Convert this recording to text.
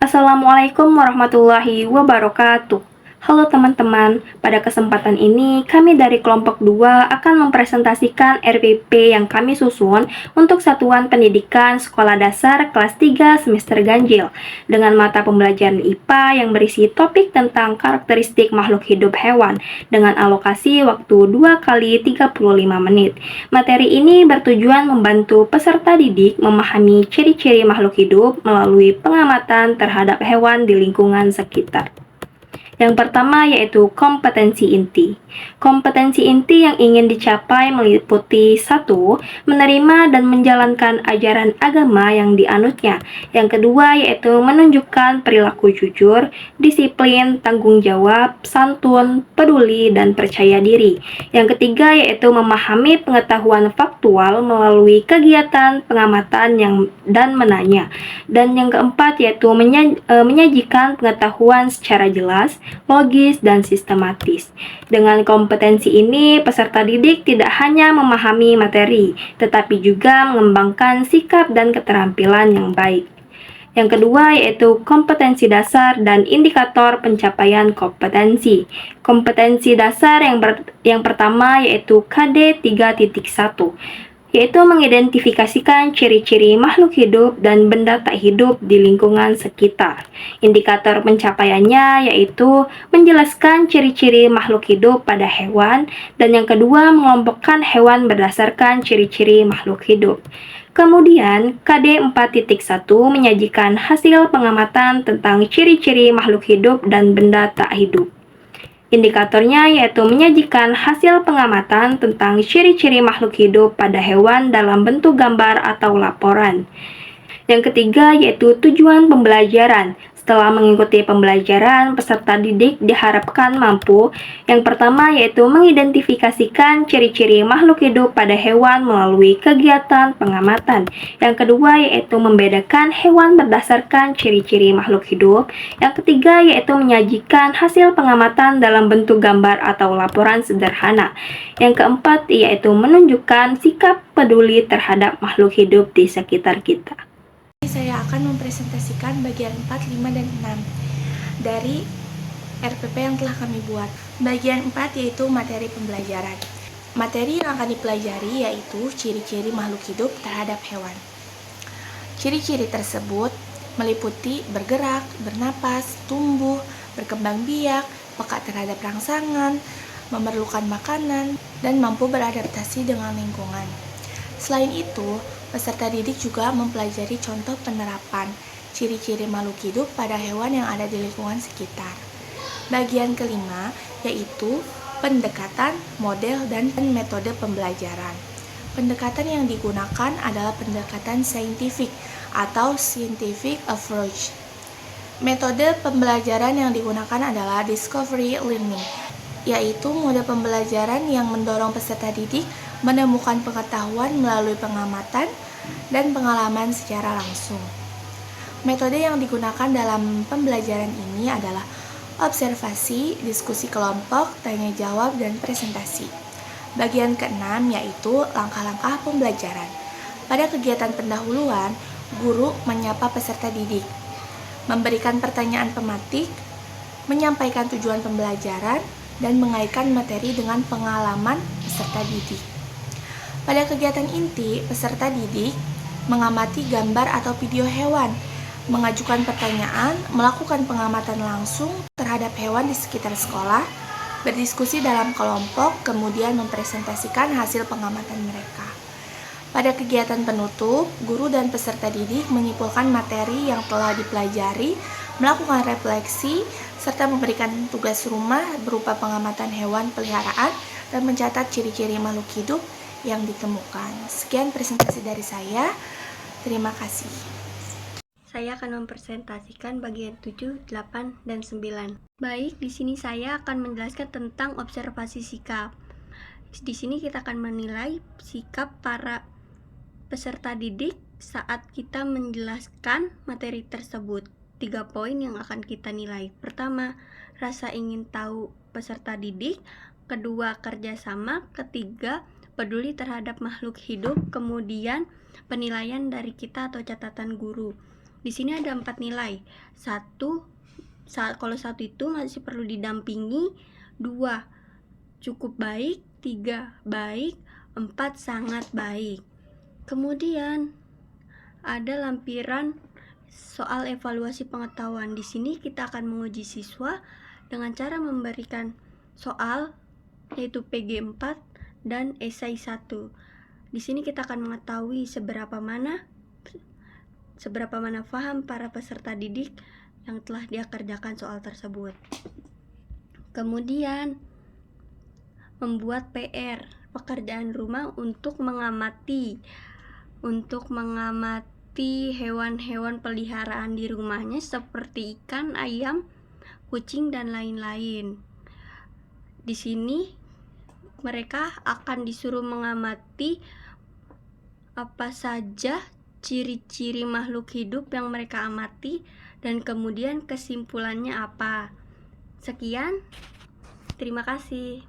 Assalamualaikum warahmatullahi wabarakatuh. Halo teman-teman, pada kesempatan ini kami dari kelompok 2 akan mempresentasikan RPP yang kami susun untuk Satuan Pendidikan Sekolah Dasar kelas 3 semester ganjil dengan mata pembelajaran IPA yang berisi topik tentang karakteristik makhluk hidup hewan dengan alokasi waktu 2 kali 35 menit. Materi ini bertujuan membantu peserta didik memahami ciri-ciri makhluk hidup melalui pengamatan terhadap hewan di lingkungan sekitar. Yang pertama yaitu kompetensi inti. Kompetensi inti yang ingin dicapai meliputi 1. Menerima dan menjalankan ajaran agama yang dianutnya. Yang kedua yaitu menunjukkan perilaku jujur, disiplin, tanggung jawab, santun, peduli, dan percaya diri. Yang ketiga yaitu memahami pengetahuan faktual melalui kegiatan pengamatan dan menanya. Dan yang keempat yaitu menyajikan pengetahuan secara jelas, logis, dan sistematis. Dengan kompetensi ini, peserta didik tidak hanya memahami materi, tetapi juga mengembangkan sikap dan keterampilan yang baik. Yang kedua yaitu kompetensi dasar dan indikator pencapaian kompetensi. Kompetensi dasar yang pertama yaitu KD 3.1. Yaitu mengidentifikasikan ciri-ciri makhluk hidup dan benda tak hidup di lingkungan sekitar. Indikator pencapaiannya yaitu menjelaskan ciri-ciri makhluk hidup pada hewan, dan yang kedua mengelompokkan hewan berdasarkan ciri-ciri makhluk hidup. Kemudian, KD 4.1 menyajikan hasil pengamatan tentang ciri-ciri makhluk hidup dan benda tak hidup. Indikatornya yaitu menyajikan hasil pengamatan tentang ciri-ciri makhluk hidup pada hewan dalam bentuk gambar atau laporan. Yang ketiga yaitu tujuan pembelajaran. Setelah mengikuti pembelajaran, peserta didik diharapkan mampu yang pertama yaitu mengidentifikasikan ciri-ciri makhluk hidup pada hewan melalui kegiatan pengamatan. Yang kedua yaitu membedakan hewan berdasarkan ciri-ciri makhluk hidup. Yang ketiga yaitu menyajikan hasil pengamatan dalam bentuk gambar atau laporan sederhana. Yang keempat yaitu menunjukkan sikap peduli terhadap makhluk hidup di sekitar kita. Saya akan mempresentasikan bagian 4, 5, dan 6 dari RPP yang telah kami buat. Bagian 4 yaitu materi pembelajaran. Materi yang akan dipelajari yaitu ciri-ciri makhluk hidup terhadap hewan. Ciri-ciri tersebut meliputi bergerak, bernapas, tumbuh, berkembang biak, peka terhadap rangsangan, memerlukan makanan, dan mampu beradaptasi dengan lingkungan. Selain itu, peserta didik juga mempelajari contoh penerapan ciri-ciri makhluk hidup pada hewan yang ada di lingkungan sekitar. Bagian kelima yaitu pendekatan, model, dan metode pembelajaran. Pendekatan yang digunakan adalah pendekatan saintifik atau scientific approach. Metode pembelajaran yang digunakan adalah discovery learning, yaitu mode pembelajaran yang mendorong peserta didik menemukan pengetahuan melalui pengamatan dan pengalaman secara langsung. Metode yang digunakan dalam pembelajaran ini adalah observasi, diskusi kelompok, tanya jawab, dan presentasi. Bagian keenam yaitu langkah-langkah pembelajaran. Pada kegiatan pendahuluan, guru menyapa peserta didik, memberikan pertanyaan pematik, menyampaikan tujuan pembelajaran, dan mengaitkan materi dengan pengalaman peserta didik. Pada kegiatan inti, peserta didik mengamati gambar atau video hewan, mengajukan pertanyaan, melakukan pengamatan langsung terhadap hewan di sekitar sekolah, berdiskusi dalam kelompok, kemudian mempresentasikan hasil pengamatan mereka. Pada kegiatan penutup, guru dan peserta didik menyimpulkan materi yang telah dipelajari, melakukan refleksi, serta memberikan tugas rumah berupa pengamatan hewan peliharaan dan mencatat ciri-ciri makhluk hidup yang ditemukan. Sekian presentasi dari saya. Terima kasih. Saya akan mempresentasikan bagian 7, 8, dan 9. Baik, di sini saya akan menjelaskan tentang observasi sikap. Di sini kita akan menilai sikap para peserta didik saat kita menjelaskan materi tersebut. 3 poin yang akan kita nilai. Pertama, rasa ingin tahu peserta didik. Kedua, kerjasama. Ketiga, peduli terhadap makhluk hidup. Kemudian, penilaian dari kita atau catatan guru. Di sini ada 4 nilai. Kalau 1 itu masih perlu didampingi, 2 cukup baik, 3 baik, 4 sangat baik. Kemudian ada lampiran soal evaluasi pengetahuan. Di sini kita akan menguji siswa dengan cara memberikan soal yaitu PG4 dan esai 1. Di sini kita akan mengetahui seberapa mana paham para peserta didik yang telah dia kerjakan soal tersebut. Kemudian membuat PR, pekerjaan rumah untuk mengamati hewan-hewan peliharaan di rumahnya seperti ikan, ayam, kucing, dan lain-lain. Di sini mereka akan disuruh mengamati apa saja ciri-ciri makhluk hidup yang mereka amati dan kemudian kesimpulannya apa. Sekian, terima kasih.